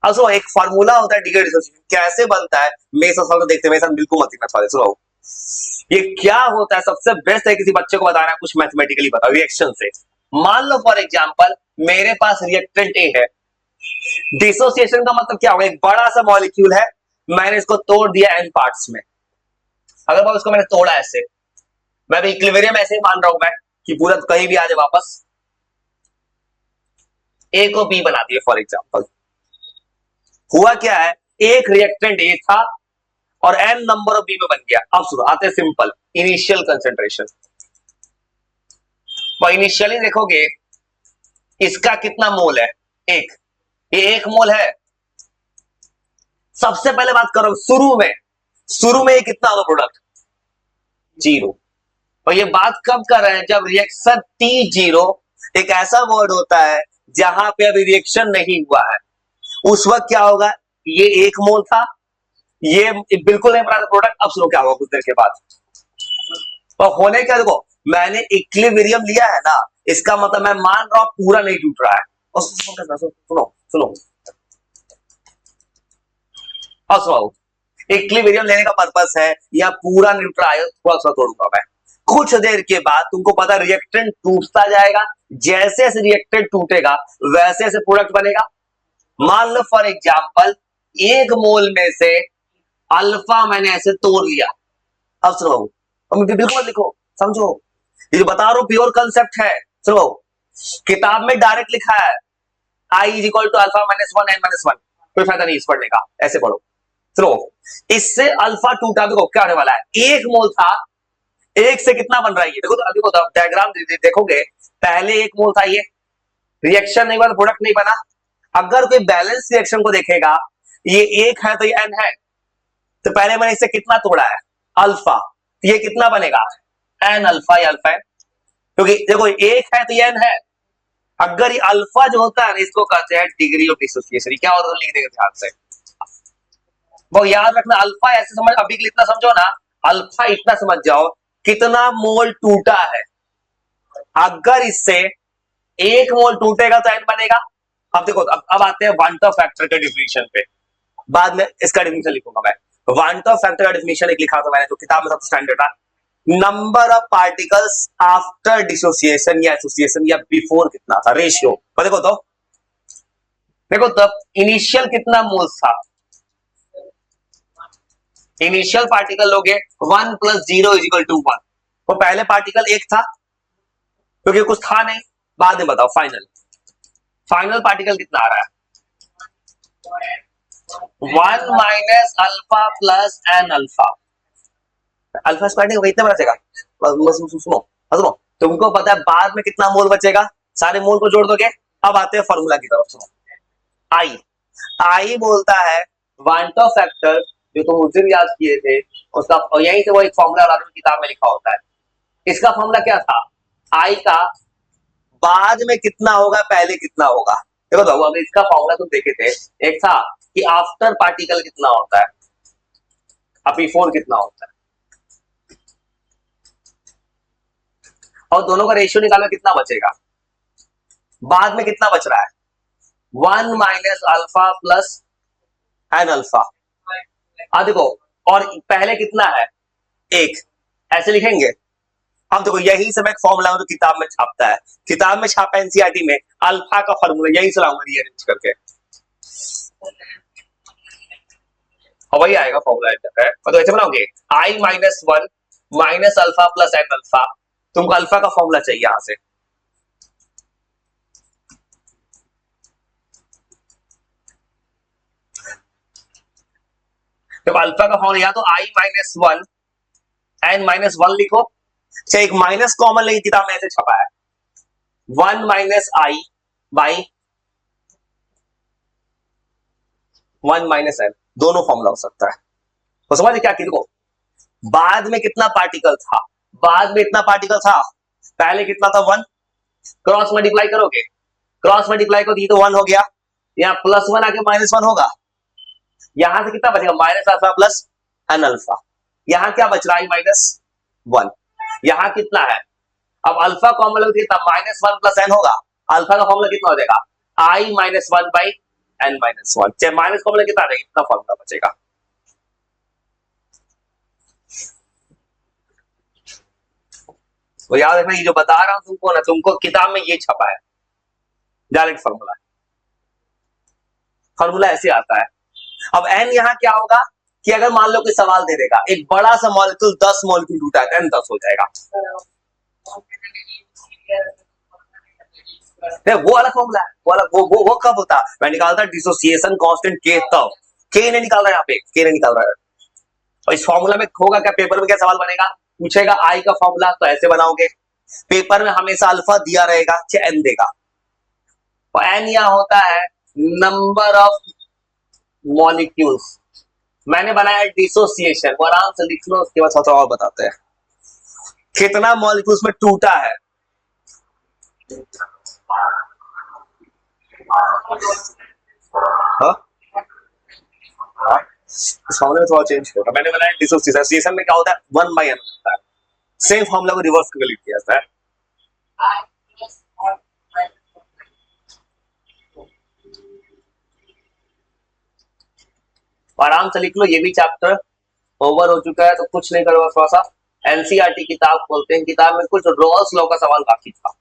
अब सुनो, एक फॉर्मूला होता है डिग्री डिसोसिएशन, कैसे बनता है मेरे साथ देखते, मेरे साथ बिल्कुल मत देखना। सुनो, ये क्या होता है, सबसे बेस्ट है किसी बच्चे को बताना, कुछ मैथमेटिकली बताओ रिएक्शन से। मान लो फॉर एग्जांपल मेरे पास रिएक्टेंट ए है, डिसोसिएशन का मतलब क्या होगा, एक बड़ा सा मॉलिक्यूल है, मैंने इसको तोड़ दिया एन पार्ट्स में। अगर मैं उसको मैंने तोड़ा ऐसे, मैं भी इक्विलिब्रियम ऐसे ही मान रहा हूं मैं कि पूरा कहीं भी आ जाए वापस, ए को बी बना दिए फॉर एग्जांपल। हुआ क्या है, एक रिएक्टेंट ए था और एन नंबर ऑफ बी में बन गया। अब सुनो, आते सिंपल इनिशियल कंसेंट्रेशन। तो इनिशियली देखोगे इसका कितना मोल है, एक, ये एक मोल है। सबसे पहले बात करो शुरू में ये कितना होगा प्रोडक्ट, जीरो। और ये बात कब कर रहे हैं, जब रिएक्शन T0 एक ऐसा वर्ड होता है जहां पे अभी रिएक्शन नहीं हुआ है, उस वक्त क्या होगा, ये एक मोल था, ये बिल्कुल नहीं बना प्रोडक्ट। अब सुनो क्या होगा कुछ देर के बाद, तो होने क्या, देखो मैंने इक्विलिब्रियम लिया है ना, इसका मतलब मैं मान रहा हूं पूरा नहीं टूट रहा है। और सुनो सुनो और सुनो, इक्विलिब्रियम लेने का पर्पस है या पूरा न्यूट्रल, थोड़ा सा तोड़ूंगा मैं। कुछ देर के बाद तुमको पता रिएक्टेंट टूटता जाएगा, जैसे जैसे रिएक्टेंट टूटेगा वैसे वैसे प्रोडक्ट बनेगा। मान लो फॉर एग्जांपल एक मोल में से अल्फा मैंने ऐसे तोड़ लिया। अब सुनो, बिल्कुल लिखो, समझो, ये जो बता रहा हूं प्योर कंसेप्ट है। सुनो, किताब में डायरेक्ट लिखा है I is equal to alpha minus one N minus one, कोई फायदा नहीं इस पढ़ने का, ऐसे पढ़ो। सुनो, इससे अल्फा टूटा, देखो क्या होने वाला है, एक मोल था, एक से कितना बन रहा है, देखो देखो डायग्राम देखोगे, पहले एक मोल था, ये रिएक्शन नहीं बना, प्रोडक्ट नहीं बना। अगर कोई बैलेंस रिएक्शन को देखेगा, ये एक है तो ये एन है, तो पहले मैंने इससे कितना तोड़ा है, अल्फा, ये कितना बनेगा, एन अल्फा, ये अल्फा है, क्योंकि देखो एक है तो ये एन है। अगर ये अल्फा जो होता है इसको कहते हैं डिग्री ऑफ डिसोसिएशन। क्या होता है लिख देगा ध्यान से, वो याद रखना, अल्फा ऐसे समझ, अभी के लिए इतना समझो ना, अल्फा इतना समझ जाओ कितना मोल टूटा है। अगर इससे एक मोल टूटेगा तो एन बनेगा। अब देखो, अब आते हैं वन टॉप फैक्टर के डिफिनीशन पे, बाद में इसका डिफिनीशन लिखूंगा मैं। वन टॉप फैक्टर का डिफिनीशन एक लिखा था मैंने, जो किताब में सबसे स्टैंडर्ड था, number of particles after dissociation या एसोसिएशन, या बिफोर कितना था रेशियो। देखो तो देखो तब इनिशियल कितना मोल्स था, इनिशियल पार्टिकल लोगे 1 + 0 = 1, तो पहले पार्टिकल एक था क्योंकि कुछ था नहीं। बाद में बताओ फाइनल पार्टिकल कितना आ रहा है, 1 minus alpha plus N alpha, alpha square कितना बचेगा, सुनो तुमको पता है बाद में कितना मोल बचेगा, सारे मोल को जोड़ दोगे। अब आते हैं फॉर्मूला की तरफ, सुनो, आई बोलता है वन टॉप फैक्टर, जो तुम उस दिन याद किए थे उसका, और यहीं से वो एक फॉर्मूला किताब में लिखा होता है। इसका फॉर्मूला क्या था, आई का बाद में कितना होगा पहले कितना होगा। देखो तो अगर इसका फॉर्मूला तुम देखे थे, एक था कि आफ्टर पार्टिकल कितना होता है, अब बिफोर कितना होता है, और दोनों का रेशियो निकालना कितना बचेगा, बाद में कितना बच रहा है, 1 minus alpha plus N alpha. देखो, और पहले कितना है, एक, ऐसे लिखेंगे। अब देखो यही से मैं एक फॉर्मूला जो किताब में छापता है, किताब में छापा एनसीईआरटी में, अल्फा का फॉर्मूला यही से लाऊंगा रीअरेंज करके, और वही आएगा फॉर्मूला। मतलब ऐसे बनाओगे I minus one minus alpha plus N alpha, तुमको अल्फा का फॉर्मूला चाहिए यहां से, तो अल्फा का फॉर्मूला या तो I minus one N minus one लिखो, चाहे एक माइनस कॉमन लेगी, किताब में ऐसे छपा है 1 minus i by 1 minus n, दोनों फॉर्मूला हो सकता है। तो समझ क्या, देखो बाद में कितना पार्टिकल था, बाद में इतना पार्टिकल था, पहले कितना था 1, क्रॉस मल्टीप्लाई करोगे, क्रॉस मल्टीप्लाई को दी तो 1 हो गया, यहाँ +1 आके -1 होगा, यहां से कितना बचेगा, minus alpha plus N alpha, यहां क्या बच रहा है -1, यहां कितना है, अब अल्फा कॉमन लो कितना -1 + n होगा, अल्फा का फॉर्मूला कितना हो जाएगा, i -1 बाई n-1, चाहे माइनस फॉर्मूला कितना रहेगा, इतना फॉर्मूला बचेगा। तो याद रखना, ये जो बता रहा हूं तुमको ना, तुमको किताब में ये छपा है डायरेक्ट फॉर्मूला, फॉर्मूला ऐसे आता है। अब n यहां क्या होगा कि अगर मान लो कोई सवाल दे देगा एक बड़ा सा मॉलिक्यूल 10 मॉलिक्यूल टूटा है, n 10 हो जाएगा। वो अलग फॉर्मूला है, वो अलग, वो कब होता है, मैं निकालता डिसोसिएशन कांस्टेंट के, तब के नहीं निकाल रहा है, यहाँ पे के नहीं निकाल रहा है। और इस फॉर्मूला में होगा क्या, पेपर में क्या सवाल बनेगा, पूछेगा आई का फॉर्मूला, तो ऐसे बनाओगे। पेपर में हमेशा अल्फा दिया रहेगा, चाहे एन देगा, और एन यहां होता है नंबर ऑफ मॉलिक्यूल्स। मैंने बनाया डिसोसिएशन, वो आराम से लिख लो, उसके बाद थोड़ा और बताते हैं कितना मॉलिक्यूल्स में टूटा है। हाँ हाँ, इस फॉर्मूले में थोड़ा चेंज होगा। मैंने बनाया डिसोसिएशन में क्या होता है, 1/n होता है। सेम फॉर्मूला को रिवर्स करके लिख दिया जाता है। आराम से लिख लो, ये भी चैप्टर ओवर हो चुका है, तो कुछ नहीं करो, थोड़ा सा एनसीईआरटी किताब खोलते हैं। किताब में कुछ रॉल्स लॉ का सवाल बाकी था,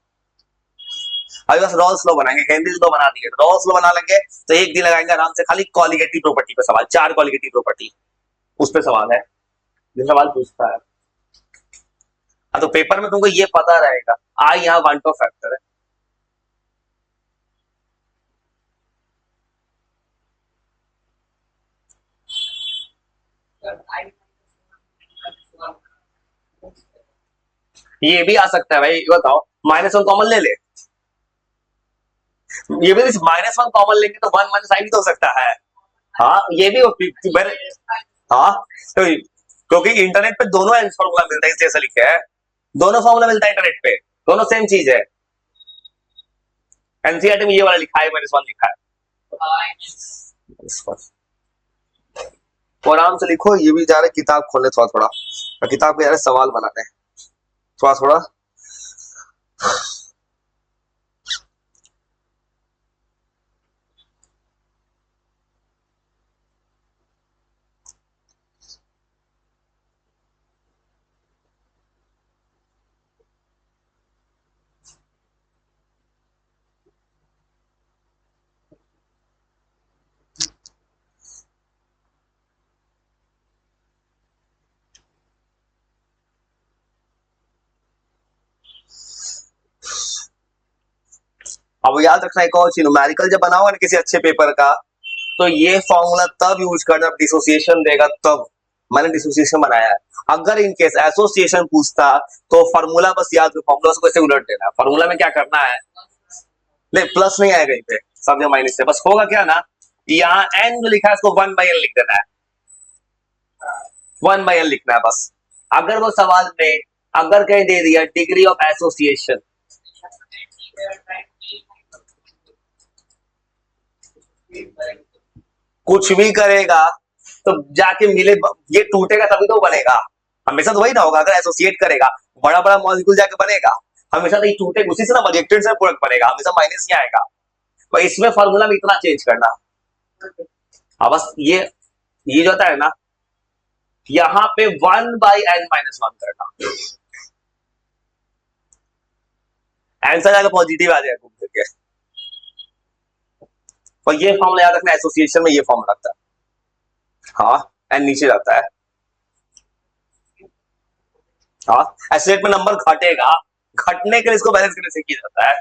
अभी बस रॉल्स लॉ बनाएंगे, हेनरीज लॉ बना दिए, रॉल्स लॉ बना लेंगे तो एक दिन लगाएंगे आराम से, खाली कॉलिगेटिव प्रॉपर्टी पे सवाल, 4 कॉलिगेटिव प्रॉपर्टी उस पे सवाल है, ये सवाल पूछता है। तो पेपर में तुमको ये पता रहेगा, आई यहाँ 1 टू फैक्टर है। ये भी आ सकता है भाई, बताओ -1 कॉमन ले ले, ये भी -1 कॉमन लेंगे तो 1 - i भी तो हो सकता है। हाँ ये भी हाँ, तो क्योंकि इंटरनेट पे दोनों फॉर्मूला मिलता है, इसलिए ऐसा लिखा है, दोनों फॉर्मूला मिलता है इंटरनेट पे, दोनों सेम चीज है। एनसीईआरटी में ये वाला लिखा है, -1 लिखा है। तो आराम से लिखो, ये भी जा रहे किताब खोलने थोड़ा थोड़ा, और किताब के जा रहे सवाल बनाने थोड़ा थोड़ा। अब याद रखना एक और चीज, न्यूमेरिकल जब बनाओगे ना किसी अच्छे पेपर का, तो ये फॉर्मूला तब यूज करना जब डिसोसिएशन देगा, तब मैंने डिसोसिएशन बनाया है। अगर इन केस एसोसिएशन पूछता तो फॉर्मूला बस याद, फॉर्मूला को कैसे उलट देना है, फॉर्मूला में क्या करना है, नहीं प्लस नहीं आएगा कहीं पे, सब जगह माइनस है। बस होगा क्या ना, यहाँ n जो लिखा है इसको 1/n लिख देना है, 1/n लिखना है बस। अगर वो सवाल में अगर कहीं दे दिया डिग्री ऑफ एसोसिएशन, कुछ भी करेगा तो जाके मिले, ये टूटेगा तभी तो बनेगा, हमेशा तो वही ना होगा। अगर एसोसिएट करेगा, बड़ा बड़ा मॉलिक्यूल जाके बनेगा, हमेशा तो ये टूटेगा उसी से ना, रिएक्टेंट से प्रोडक्ट बनेगा, हमेशा माइनस ही आएगा। तो इसमें फॉर्मूला में इतना चेंज करना, अब बस ये जो होता है ना, यहां पे 1/n-1 करना, आंसर जाकर पॉजिटिव आ जाएगा घूम करके। और ये फॉर्मूला याद रखना, एसोसिएशन में ये फॉर्मूला लगता है, हाँ एन नीचे जाता है, हाँ एसोसिएट में नंबर घटेगा, घटने के लिए इसको बैलेंस करने से किया जाता है।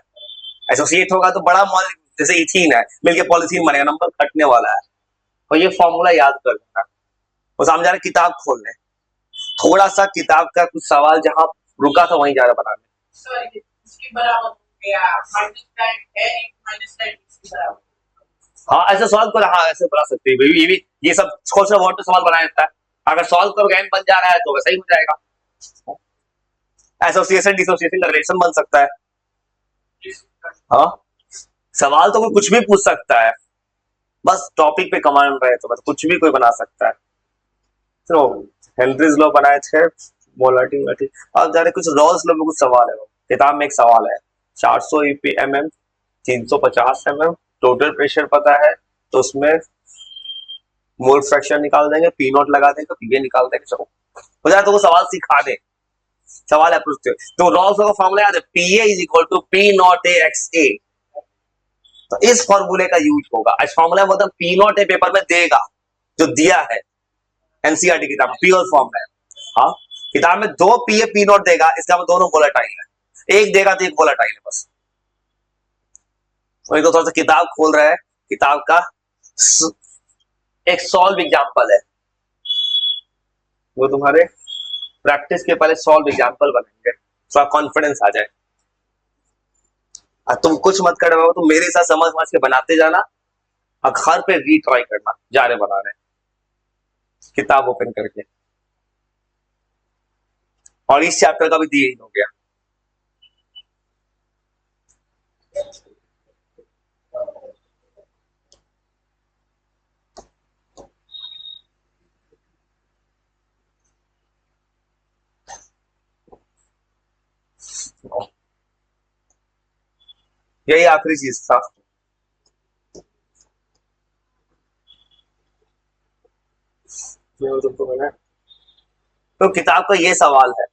एसोसिएट होगा तो बड़ा मॉलिक्यूल जैसे इथीन है मिलके पॉलीथीन बनेगा, नंबर घटने वाला है। और ये फॉर्मूला याद कर लेना, वो सामने जा रहे किताब खोलने, थोड़ा सा किताब का कुछ सवाल जहां रुका था वहीं जा रहा बनाने। हाँ ऐसे सॉल्व करो, हाँ ऐसे बना सकते हैं, ये भी ये सब कौन सा वर्ड सवाल बनाया जाता है, अगर सॉल्व करोगे n बन जा रहा है तो वैसा ही हो जाएगा। एसोसिएशन डिसोसिएशन का रिलेशन बन सकता है। हाँ सवाल तो कोई कुछ भी पूछ सकता है, बस टॉपिक पे कमांड रहे तो बस कुछ भी कोई बना सकता है। तो हेनरीज लॉ बनाए थे, मोलारिटी, अब जा रहे कुछ रॉल्स लॉ में कुछ सवाल है, किताब में एक सवाल है 400 mm 350 mm, टोटल प्रेशर पता है, तो उसमें मोल फ्रैक्शन निकाल देंगे, पी नॉट लगा देंगे, पीए निकाल देंगे। चलो हो जाए तो वो सवाल सिखा दे, सवाल अप्रोच तो रॉल्स का फॉर्मूला याद है, PA is equal to P not A X A. तो इस फॉर्मूले का यूज होगा। इस फॉर्मूला में मतलब पी नॉट ए पेपर में देगा, जो दिया है एनसीईआरटी किताब में प्योर फॉर्म में। हाँ, किताब में दो पीए पी नॉट देगा, इसका मतलब दोनों वोलेटाइल है। एक देगा तो एक वोलेटाइल है बस। तो थोड़ा सा किताब खोल रहा है, किताब का एक सॉल्व एग्जांपल है, वो तुम्हारे प्रैक्टिस के पहले सॉल्व एग्जांपल बनेंगे, थोड़ा कॉन्फिडेंस आ जाए। तुम कुछ मत कर रहे हो, तुम मेरे साथ समझ समझ के बनाते जाना और घर पे रीट्राई करना, जा रहे बनाने किताब ओपन करके। और इस चैप्टर का भी दिए हो गया। यही आखिरी चीज था। तुमको मैंने तो किताब का ये सवाल है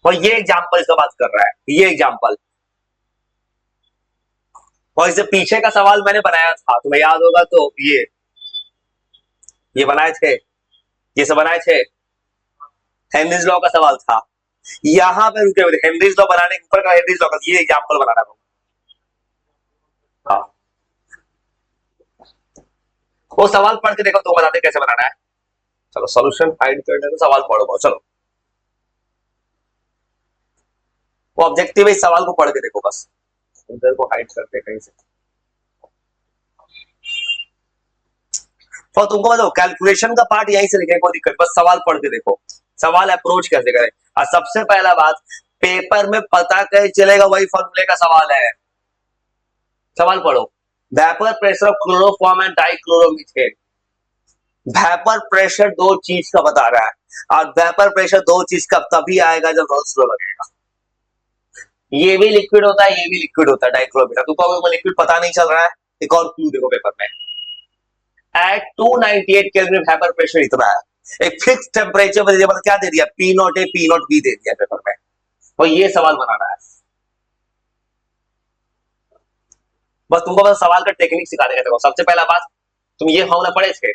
और ये एग्जाम्पल का बात कर रहा है, ये एग्जाम्पल। और इससे पीछे का सवाल मैंने बनाया था, तुम्हें याद होगा तो ये बनाए थे, ये सब बनाए थे। हेनरीज लॉ का सवाल था। यहां पे रुके हुए थे, हेनरीज लॉ बनाने के ऊपर का हेनरीज लॉ का ये एग्जाम्पल बनाना था। हाँ, वो सवाल पढ़ के देखो तो बताते कैसे बनाना है। चलो सॉल्यूशन फाइंड करने तो सवाल पढ़ो, चलो वो ऑब्जेक्टिव है, इस सवाल को पढ़ के देखो बस। इधर को हाइड करते कहीं से। और तुमको बताओ कैलकुलेशन का पार्ट यहीं से लिखे, कोई दिक्कत, बस सवाल पढ़ के देखो, सवाल अप्रोच कैसे करें। और सबसे पहला बात, पेपर में पता कैसे चलेगा, वही फॉर्मूले का सवाल है। सवाल पढ़ो, vapour pressure of chloroform and dichloromethane. Vapour pressure दो चीज का बता रहा है, और वेपर प्रेशर दो चीज का तभी आएगा जब रॉल्स लॉ लगेगा। ये भी लिक्विड होता है, ये भी लिक्विड होता है डाइक्लोरोमीथेन। तुमको लिक्विड पता नहीं चल रहा है, एक और क्लू देखो पेपर में, एट 298 केल्विन वेपर प्रेशर इतना है। एक फिक्स टेम्परेचर पर मतलब क्या दे दिया, P not A P not B दे दिया पेपर में। और ये सवाल बनाना है, बस तुमको बस सवाल का टेक्निक सिखा देगा। देखो सबसे पहला बात, तुम ये फॉर्मूला पढ़े थे,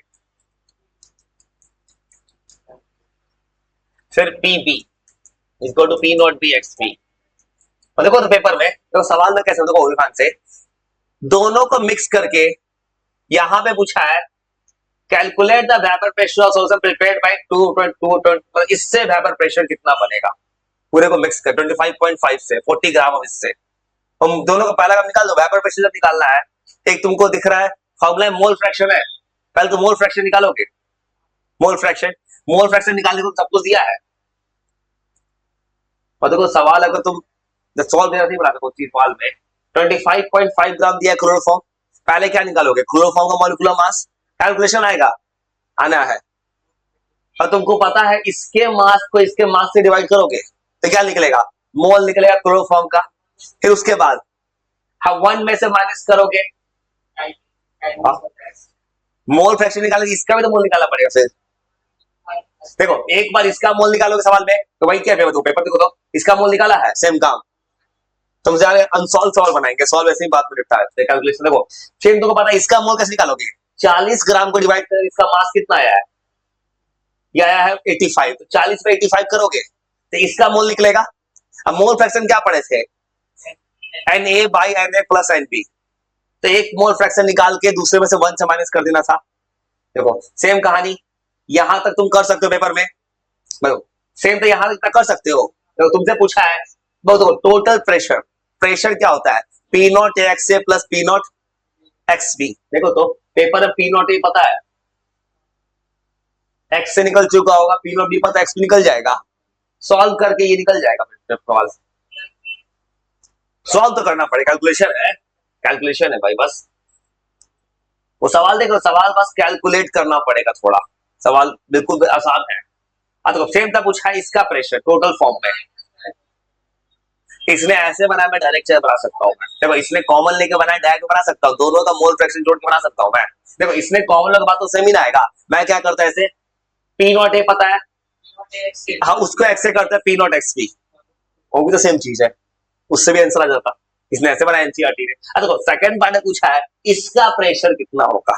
फिर P B equal to P not B X B. और देखो तो पेपर में देखो सवाल में कैसे, देखो खान से दोनों को मिक्स करके यहां पे पूछा है, calculate the vapour pressure of solution prepared by 2 इससे वेपर प्रेशर कितना बनेगा, पूरे को मिक्स कर 25.5 से 40 ग्राम ऑफ इससे। हम दोनों का पहला काम निकाल दो, वेपर प्रेशर जब निकालना है, एक तुमको दिख रहा है फॉर्मूला मोल फ्रैक्शन है, पहले तो मोल फ्रैक्शन निकालोगे। मोल फ्रैक्शन निकालने को सब कुछ दिया है। और देखो सवाल अगर तुम सॉल्व नहीं बना सको सवाल में, 25.5 ग्राम दिया क्लोरोफॉर्म, पहले क्या निकालोगे, क्लोरोफॉर्म का मॉलिक्यूलर मास, कैलकुलेशन आएगा, आना है। और तुमको पता है इसके मास को इसके मास से डिवाइड करोगे तो क्या निकलेगा, मोल निकलेगा क्लोरोफॉर्म का। फिर उसके बाद हम 1 में से माइनस करोगे, मोल फ्रैक्शन निकालोगे, इसका भी तो मोल निकालना पड़ेगा। फिर देखो एक बार इसका मोल निकालोगे सवाल में तो वही क्या पेपर, पेपर देखो तो इसका मोल निकाला है, सेम काम। तुम जाके अनसॉल्व सवाल बनाएंगे, सॉल्व ऐसे ही बात में निपटा है कैलकुलेशन। देखो फिर तुमको पता है इसका मोल कैसे निकालोगे, 40 ग्राम को डिवाइड कर इसका मास कितना आया है, ये आया है 85, तो 40 पे 85 करोगे तो इसका मोल निकलेगा। अब मोल फ्रैक्शन क्या पढ़े थे, Na by Na plus Nb, तो एक मोल फ्रैक्शन निकाल के दूसरे में से 1 से माइनस कर देना था। देखो सेम कहानी यहां तक तुम कर सकते हो पेपर में, सेम तो यहां तक कर सकते हो। तो तुमसे पूछा है देखो टोटल प्रेशर, प्रेशर क्या होता है, P naught X A plus P naught X B. देखो तो पेपर में पी नॉट ए पता है, एक्स से निकल चुका होगा, पी नॉट बी पता, एक्स निकल जाएगा, सॉल्व करके ये निकल जाएगा। सवाल सॉल्व तो करना पड़ेगा, कैलकुलेशन है भाई बस। वो सवाल देखो, सवाल बस कैलकुलेट करना पड़ेगा थोड़ा, सवाल बिल्कुल आसान है। तो सेम था पूछा है इसका प्रेशर टोटल फॉर्म में, इसने ऐसे बनाया, मैं डायरेक्ट चेयर बना सकता हूँ। देखो इसने कॉमन लेके बनाया, डायरेक्ट बना सकता हूँ, दोनों का मोल फ्रैक्शन जोड़ के बना सकता हूँ मैं। देखो इसने कॉमन लगा तो सेम ही ना आएगा। मैं क्या करता है, ऐसे पी नॉट ए पता है, हाँ उसको एक्स से करते हैं पी नॉट एक्स पी, वो भी तो सेम चीज है, उससे भी आंसर आ जाता। इसने ऐसे बनाया एनसीईआरटी ने। अब देखो सेकंड पार्ट में पूछा है इसका प्रेशर कितना होगा।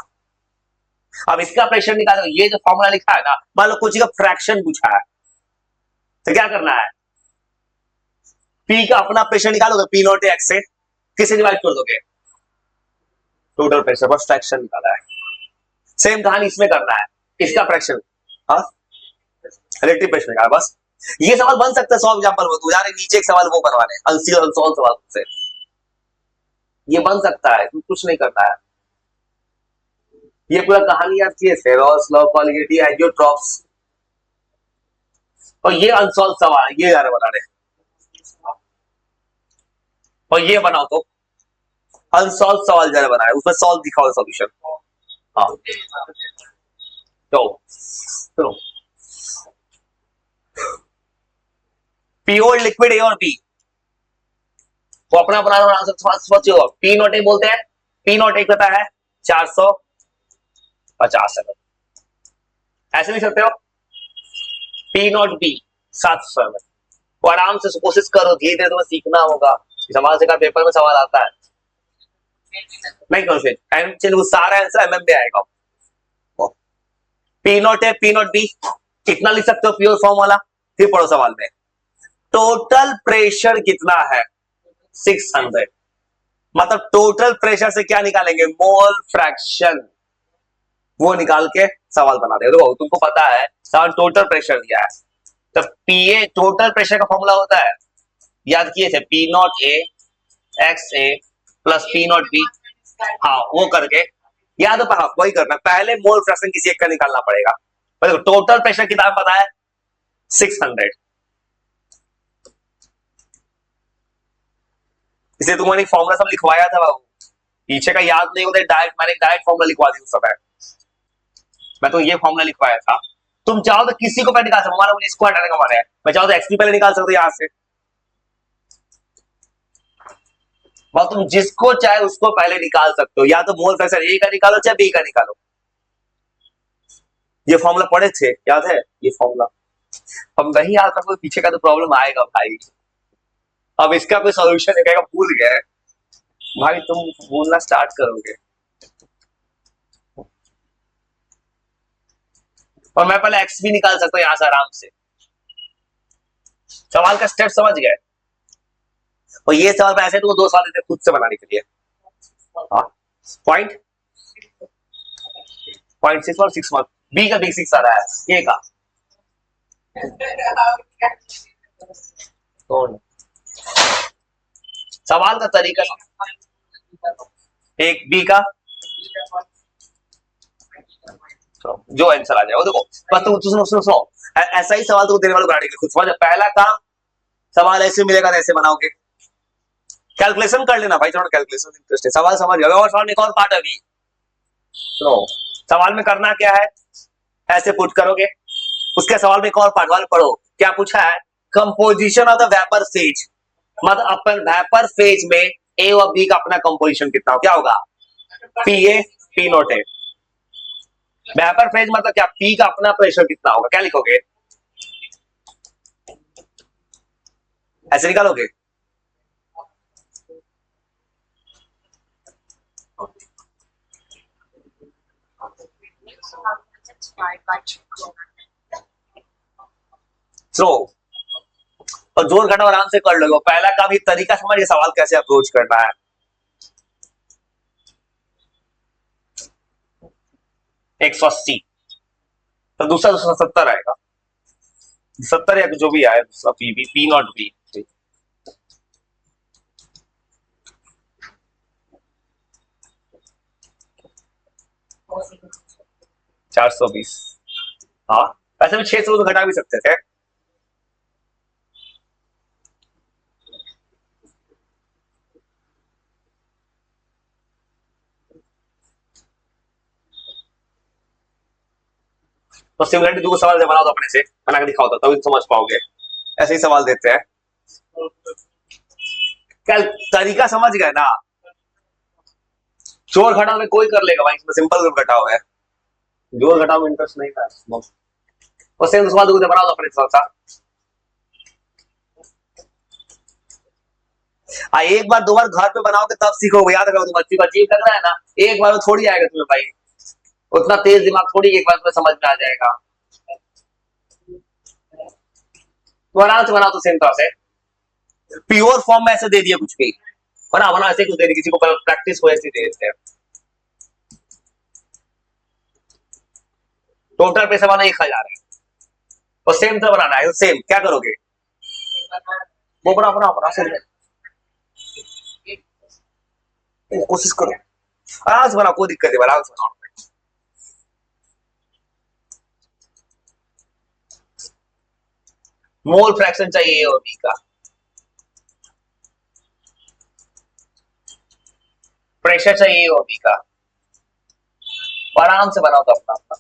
अब इसका प्रेशर निकालो, ये जो फॉर्मूला लिखा है ना, मान लो कुछ का फ्रैक्शन पूछा है, तो क्या करना है, पी का अपना प्रेशर निकालोगे, पी नॉट एक्स से किसे डिवाइड कर दोगे, टोटल प्रेशर, बस फ्रैक्शन निकाला है। सेम कहानी इसमें करना है, इसका फ्रैक्शन, हाँ रिलेटिव प्रेशर निकाला बस। ये सवाल बन सकता है 100 एग्जांपल में, तो यार नीचे एक सवाल वो बनवाने अनसॉल्व सवाल से, ये बन सकता है, कुछ नहीं करना है। ये पूरा कहानी आप किए फेरोस लॉ क्वालिटी एजियोट्रॉप्स, और ये अनसॉल्व सवाल, ये यार बना रहे, और ये बनाओ तो अनसॉल्व सवाल जरा बनाए, उसमें सॉल्व दिखाओ सॉल्यूशन। हाँ तो सुनो, प्योर लिक्विड ए और बी, वो अपना अपना आंसर सोचो। पी नॉट ए बोलते हैं, पी नॉट ए पता है 450 है, ऐसे लिख सकते हो। पी नॉट बी 700 में, वो आराम से कोशिश करो, धीरे धीरे तुम्हें सीखना होगा, सवाल से का पेपर में सवाल आता है, नहीं करो फिर चलो वो सारा आंसर एमएम में आएगा। पी नॉट है, पी नॉट बी कितना लिख सकते हो प्योर फॉर्म वाला, फिर पढ़ो सवाल में। टोटल प्रेशर कितना है 600, मतलब टोटल प्रेशर से क्या निकालेंगे, मोल फ्रैक्शन, वो निकाल के सवाल बना दे। देखो तुमको पता है सवाल टोटल प्रेशर दिया है, तो पीए टोटल प्रेशर का फॉर्मूला होता है, याद किए थे, P not A X A plus P not be, हाँ वो करके याद है, वही करना, पहले मोल फ्रैक्शन किसी एक का निकालना पड़ेगा। देखो टोटल प्रेशर कितना पता है 600, इसलिए तुम्हारी फॉर्मूला सब लिखवाया था बाबू, पीछे का याद नहीं होता, डायरेक्ट मैंने डायरेक्ट फॉर्मूला लिखवा दी उस समय, मैं तो ये फॉर्मूला लिखवाया था। तुम चाहो तो किसी को पहले निकाल सकते, हमारा मुझे इसको हटाने का मन है, मैं चाहो तो एक्सपी पहले निकाल सकते हो यहां से, और तुम जिसको चाहे उसको पहले निकाल सकते हो, या तो मोल फ्रैक्शन ए का निकालो चाहे बी का निकालो। ये फॉर्मूला पढ़े थे, याद है ये फॉर्मूला, अब नहीं याद था, पीछे का तो प्रॉब्लम आएगा भाई, अब इसका कोई सॉल्यूशन है क्या, भूल गए भाई, तुम भूलना स्टार्ट करोगे। और मैं पहले एक्स भी निकाल सकता हूं यहां से आराम से, सवाल का स्टेप समझ गए। और ये सवाल ऐसे तुमको 2 सवाल देते खुद से बनाने के लिए, पॉइंट 6 और 6 मार्क, बी का बी 6 आ रहा है, ए का सवाल का तरीका, एक बी का जो आंसर आ जाए वो देखो, बस तुम सुनो सुनो सुनो, ऐसा ही सवाल तो देने वाले बनाने के खुद समझ, पहला काम सवाल ऐसे मिलेगा ऐसे बनाओगे, कैलकुलेशन कर लेना भाई, थोड़ा कैलकुलेशन इंटरेस्ट है, सवाल समझ गए। और सवाल में एक और पार्ट है अभी, सुनो सवाल में करना क्या है, ऐसे पुट करोगे, उसके सवाल में एक और पार्ट वाले पढ़ो, क्या पूछा है, composition of the vapour phase, मतलब अपन वेपर फेज में ए और बी का अपना कंपोजिशन कितना हो, क्या होगा, P A P not A, vapour phase मतलब क्या, पी का अपना प्रेशर कितना होगा, क्या लिखोगे, ऐसे निकालोगे, सो और जोर घटाओ आराम से कर लो, पहला काम ये तरीका समझिए सवाल कैसे अप्रोच करना है, 180, तो दूसरा 270 आएगा, 70 या जो भी आए दूसरा, P B P not B 420, हाँ वैसे भी 600 तो घटा भी सकते थे, तो सिमिलरिटी दो सवाल बनाओ तो अपने से बना के दिखाओ तो तभी समझ पाओगे, ऐसे ही सवाल देते हैं। क्या तरीका समझ गए ना? जोड़ घटाव में कोई कर लेगा भाई, इसमें सिंपल घटाव है, जोड़ घटाव में इंटरेस्ट नहीं था। और सेम सवाल को बना दो अपने साथ साथ। एक बार दो बार घर पे बनाओगे तब सीखोगे, याद रखो। तुम बच्ची को अजीब लग रहा है ना, एक बार में थोड़ी आएगा तुम्हें भाई, उतना तेज दिमाग थोड़ी एक बार में समझ में आ जाएगा। तो आराम से बनाओ, तो सेम तरह से प्योर फॉर्म में ऐसे दे दिया कुछ भी, बना बना ऐसे कुछ दे दिया, किसी को प्रैक्टिस को ऐसे दे देते हैं। टोटल पैसा बना 1,000 है, और सेम तरह बनाना है। सेम क्या करोगे, वो बना बना बना से कोशिश करो, आराम से बनाओ, कोई दिक्कत नहीं, आराम से बनाओ। मोल फ्रैक्शन चाहिए और बी का, प्रेशर चाहिए और बी का, आराम से बनाओ तो अपना अपना।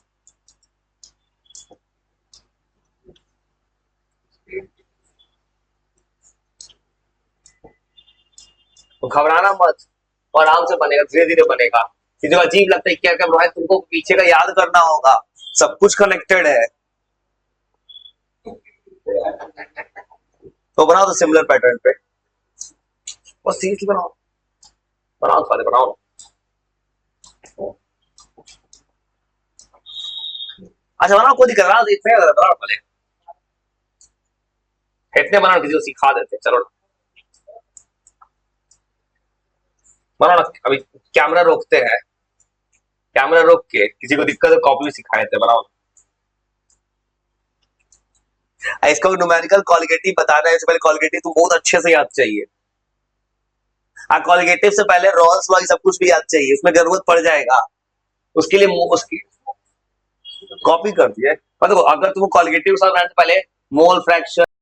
तो घबराना मत, और आराम से बनेगा, धीरे धीरे बनेगा। जो अजीब लगता है क्या क्या भाई, तुमको पीछे का याद करना होगा, सब कुछ कनेक्टेड है। तो बनाओ तो सिमिलर पैटर्न पे, बस सीरीजली बनाओ, बनाओ सारे बनाओ। अच्छा बनाओ, कोई दिक्कत ना, इतने बनाओ पहले, इतने बनाओ, किसी को सिखा देते, चलो ना बनाओ ना। अभी कैमरा रोकते हैं, कैमरा रोक के किसी को दिक्कत है कॉपी में सिखा देते, बनाओ। इसका न्यूमेरिकल कॉलिगेटिव बताना है, इससे पहले कॉलिगेटिव तुम बहुत अच्छे से याद चाहिए। कॉलिगेटिव से पहले रॉल्स लॉ सब कुछ भी याद चाहिए, उसमें जरूरत पड़ जाएगा, उसके लिए उसकी कॉपी कर दिए। मतलब अगर तुम कॉलिगेटिव पहले मोल फ्रैक्शन